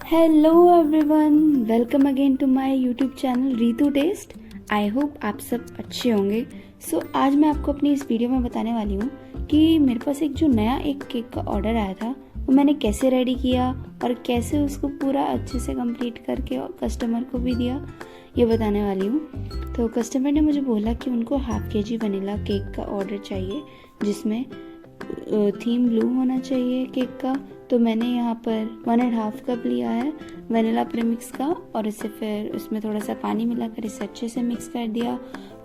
Hello everyone, welcome again to my YouTube channel Ritu test. I hope आप सब अच्छे होंगे। आज मैं आपको अपनी इस वीडियो में बताने वाली हूँ कि मेरे पास एक नया केक का ऑर्डर आया था, वो मैंने कैसे रेडी किया और कैसे उसको पूरा अच्छे से कंप्लीट करके और कस्टमर को भी दिया, ये बताने वाली हूँ। तो कस्टमर ने मुझे बोला कि उनको ½ kg वनीला केक का ऑर्डर चाहिए, जिसमें थीम ब्लू होना चाहिए केक का। तो मैंने यहाँ पर 1½ कप लिया है वनीला प्रीमिक्स का, और इसे फिर उसमें थोड़ा सा पानी मिलाकर इसे अच्छे से मिक्स कर दिया।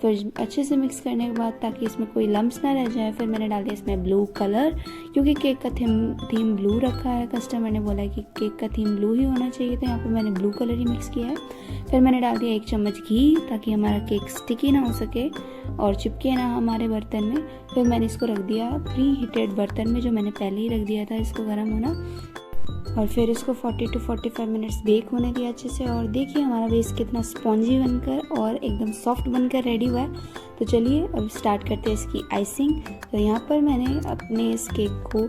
फिर अच्छे से मिक्स करने के बाद, ताकि इसमें कोई लम्प्स ना रह जाए, फिर मैंने डाल दिया इसमें ब्लू कलर, क्योंकि केक का थीम ब्लू रखा है। कस्टमर ने बोला कि केक का थीम ब्लू ही होना चाहिए, तो यहाँ पर मैंने ब्लू कलर ही मिक्स किया है। फिर मैंने डाल दिया 1 चम्मच घी, ताकि हमारा केक स्टिकी ना हो सके और चिपके ना हमारे बर्तन में। फिर मैंने इसको रख दिया प्री हीटेड बर्तन में, जो मैंने पहले ही रख दिया था इसको गर्म होना, और फिर इसको 40 to 45 मिनट्स बेक होने दिया अच्छे से। और देखिए हमारा बेस कितना स्पॉन्जी बनकर और एकदम सॉफ्ट बनकर रेडी हुआ है। तो चलिए अब स्टार्ट करते हैं इसकी आइसिंग। तो यहाँ पर मैंने अपने इस केक को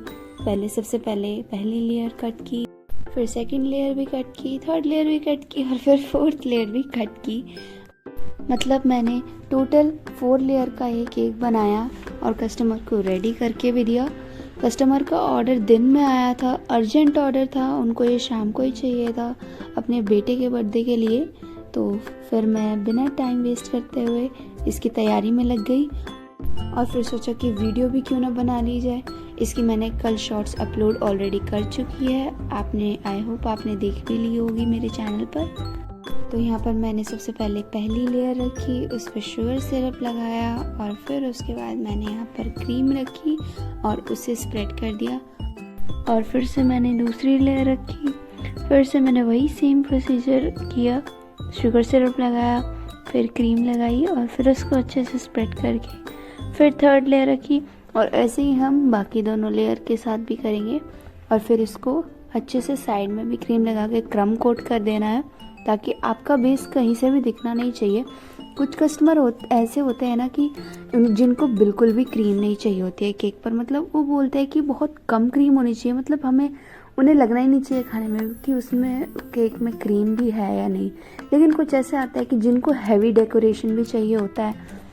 सबसे पहले पहली लेयर कट की, फिर सेकंड लेयर भी कट की, थर्ड लेयर भी कट की, और फिर फोर्थ लेयर भी कट की। मतलब मैंने टोटल 4 लेयर का ये केक बनाया और कस्टमर को रेडी करके भी दिया। कस्टमर का ऑर्डर दिन में आया था, अर्जेंट ऑर्डर था, उनको ये शाम को ही चाहिए था अपने बेटे के बर्थडे के लिए। तो फिर मैं बिना टाइम वेस्ट करते हुए इसकी तैयारी में लग गई, और फिर सोचा कि वीडियो भी क्यों ना बना ली जाए। इसकी मैंने कल शॉर्ट्स अपलोड ऑलरेडी कर चुकी है, आई होप आपने देख भी ली होगी मेरे चैनल पर। तो यहाँ पर मैंने सबसे पहले पहली लेयर रखी, उस पर शुगर सिरप लगाया, और फिर उसके बाद मैंने यहाँ पर क्रीम रखी और उसे स्प्रेड कर दिया। और फिर से मैंने दूसरी लेयर रखी, फिर से मैंने वही सेम प्रोसीजर किया, शुगर सिरप लगाया, फिर क्रीम लगाई, और फिर उसको अच्छे से स्प्रेड करके फिर थर्ड लेयर रखी। और ऐसे ही हम बाकी दोनों लेयर के साथ भी करेंगे। और फिर इसको अच्छे से साइड में भी क्रीम लगा के क्रम कोट कर देना है, ताकि आपका बेस कहीं से भी दिखना नहीं चाहिए। कुछ कस्टमर ऐसे होते हैं ना कि जिनको बिल्कुल भी क्रीम नहीं चाहिए होती है केक पर, मतलब वो बोलते हैं कि बहुत कम क्रीम होनी चाहिए, मतलब उन्हें लगना ही नहीं चाहिए खाने में कि उसमें केक में क्रीम भी है या नहीं। लेकिन कुछ ऐसे आता है कि जिनको हैवी डेकोरेशन भी चाहिए होता है,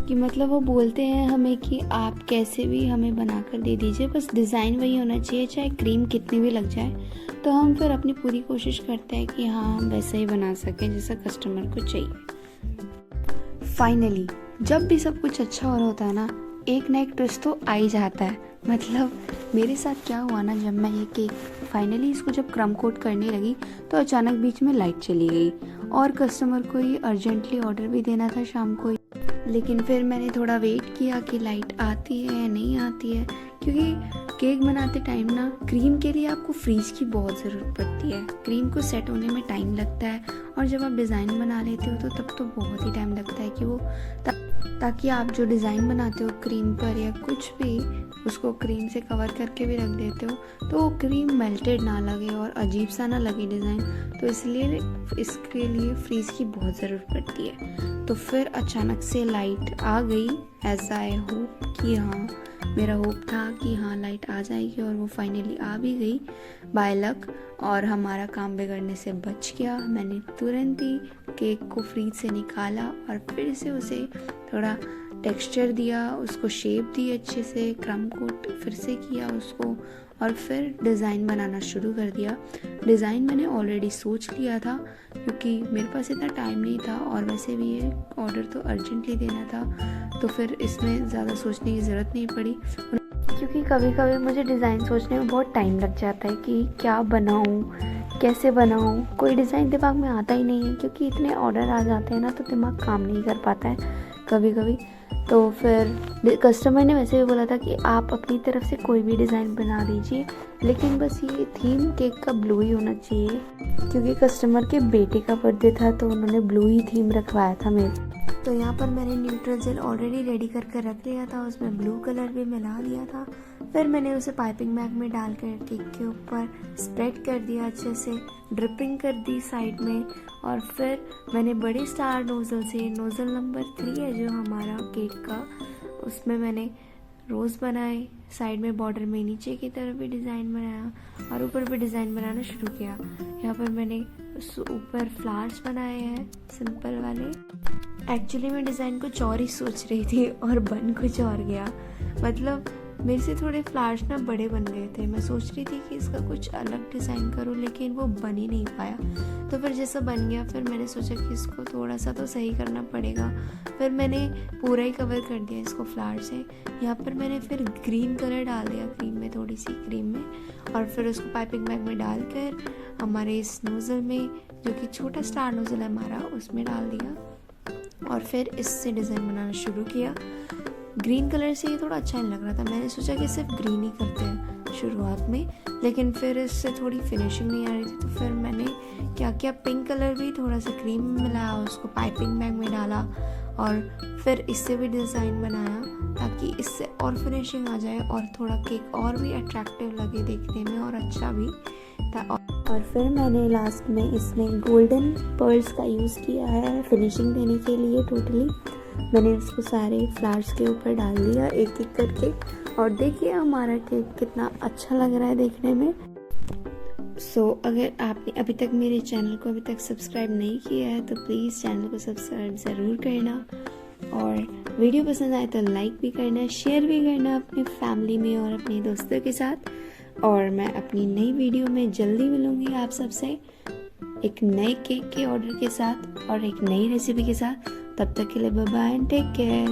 कि मतलब वो बोलते हैं हमें कि आप कैसे भी हमें बना कर दे दीजिए, बस डिज़ाइन वही होना चाहिए, चाहे क्रीम कितनी भी लग जाए। तो हम फिर अपनी पूरी कोशिश करते हैं कि हाँ हम वैसा ही बना सकें जैसा कस्टमर को चाहिए। फाइनली जब भी सब कुछ अच्छा हो रहा होता है ना, एक ना एक ट्विस्ट तो आ ही जाता है। मतलब मेरे साथ क्या हुआ ना, जब मैं ये केक फाइनली इसको जब क्रम कोट करने लगी, तो अचानक बीच में लाइट चली गई, और कस्टमर को ही अर्जेंटली ऑर्डर भी देना था शाम को। लेकिन फिर मैंने थोड़ा वेट किया कि लाइट आती है या नहीं आती है, क्योंकि केक बनाते टाइम ना क्रीम के लिए आपको फ्रीज की बहुत ज़रूरत पड़ती है। क्रीम को सेट होने में टाइम लगता है, और जब आप डिज़ाइन बना लेते हो तो तब तो बहुत ही टाइम लगता है कि वो ताकि आप जो डिज़ाइन बनाते हो क्रीम पर या कुछ भी, उसको क्रीम से कवर करके भी रख देते हो, तो वो क्रीम मेल्टेड ना लगे और अजीब सा ना लगे डिज़ाइन। तो इसलिए इसके लिए फ्रीज की बहुत ज़रूरत पड़ती है। तो फिर अचानक से लाइट आ गई, ऐसा आई होप कि हाँ, मेरा होप था कि हाँ लाइट आ जाएगी, और वो फाइनली आ भी गई बाय लक, और हमारा काम बिगड़ने से बच गया। मैंने तुरंत ही केक को फ्रीज से निकाला और फिर से उसे थोड़ा टेक्सचर दिया, उसको शेप दी अच्छे से, क्रम कोट फिर से किया उसको, और फिर डिज़ाइन बनाना शुरू कर दिया। डिज़ाइन मैंने ऑलरेडी सोच लिया था, क्योंकि मेरे पास इतना टाइम नहीं था, और वैसे भी ये ऑर्डर तो अर्जेंटली देना था, तो फिर इसमें ज़्यादा सोचने की ज़रूरत नहीं पड़ी। क्योंकि कभी कभी मुझे डिज़ाइन सोचने में बहुत टाइम लग जाता है कि क्या बनाऊँ, कैसे बनाऊँ, कोई डिज़ाइन दिमाग में आता ही नहीं है, क्योंकि इतने ऑर्डर आ जाते हैं ना, तो दिमाग काम नहीं कर पाता है कभी कभी। तो फिर कस्टमर ने वैसे भी बोला था कि आप अपनी तरफ से कोई भी डिज़ाइन बना दीजिए, लेकिन बस ये थीम केक का ब्लू ही होना चाहिए, क्योंकि कस्टमर के बेटे का बर्थडे था, तो उन्होंने ब्लू ही थीम रखवाया था मेरे। तो यहाँ पर मैंने न्यूट्रल जेल ऑलरेडी रेडी करके रख लिया था, उसमें ब्लू कलर भी मिला दिया था। फिर मैंने उसे पाइपिंग बैग में डाल कर केक के ऊपर स्प्रेड कर दिया, अच्छे से ड्रिपिंग कर दी साइड में। और फिर मैंने बड़े स्टार नोज़ल से, नोज़ल नंबर 3 है जो हमारा केक का, उसमें मैंने रोज़ बनाए, साइड में बॉर्डर में नीचे की तरफ भी डिज़ाइन बनाया और ऊपर भी डिज़ाइन बनाना शुरू किया। यहाँ पर मैंने ऊपर फ्लावर्स बनाए हैं सिंपल वाले। एक्चुअली मैं डिज़ाइन कुछ और ही सोच रही थी और बन कुछ और गया। मतलब मेरे से थोड़े फ्लावर्स ना बड़े बन गए थे। मैं सोच रही थी कि इसका कुछ अलग डिज़ाइन करूँ, लेकिन वो बन ही नहीं पाया। तो फिर जैसा बन गया, फिर मैंने सोचा कि इसको थोड़ा सा तो सही करना पड़ेगा। फिर मैंने पूरा ही कवर कर दिया इसको फ्लावर से। यहाँ पर मैंने फिर ग्रीन कलर डाल दिया, क्रीम में, थोड़ी सी क्रीम में, और फिर उसको पाइपिंग बैग में डालकर हमारे इस नोज़ल में, जो कि छोटा स्टार नोज़ल है हमारा, उसमें डाल दिया और फिर इससे डिज़ाइन बनाना शुरू किया। ग्रीन कलर से ये थोड़ा अच्छा नहीं लग रहा था। मैंने सोचा कि सिर्फ ग्रीन ही करते हैं शुरुआत में, लेकिन फिर इससे थोड़ी फिनिशिंग नहीं आ रही थी। तो फिर मैंने क्या किया, पिंक कलर भी थोड़ा सा क्रीम में मिलाया, उसको पाइपिंग बैग में डाला और फिर इससे भी डिज़ाइन बनाया ताकि इससे और फिनिशिंग आ जाए और थोड़ा केक और भी अट्रैक्टिव लगे देखने में और अच्छा भी था। और फिर मैंने लास्ट में इसमें गोल्डन पर्ल्स का यूज़ किया है फिनिशिंग देने के लिए। टोटली मैंने इसको सारे फ्लावर्स के ऊपर डाल दिया एक एक करके, और देखिए हमारा केक कितना अच्छा लग रहा है देखने में। अगर आपने अभी तक मेरे चैनल को अभी तक सब्सक्राइब नहीं किया है तो प्लीज़ चैनल को सब्सक्राइब ज़रूर करना, और वीडियो पसंद आए तो लाइक भी करना, शेयर भी करना अपने फैमिली में और अपने दोस्तों के साथ। और मैं अपनी नई वीडियो में जल्दी मिलूँगी आप सबसे एक नए केक के ऑर्डर के साथ और एक नई रेसिपी के साथ। तब तक के लिए bye bye and take care.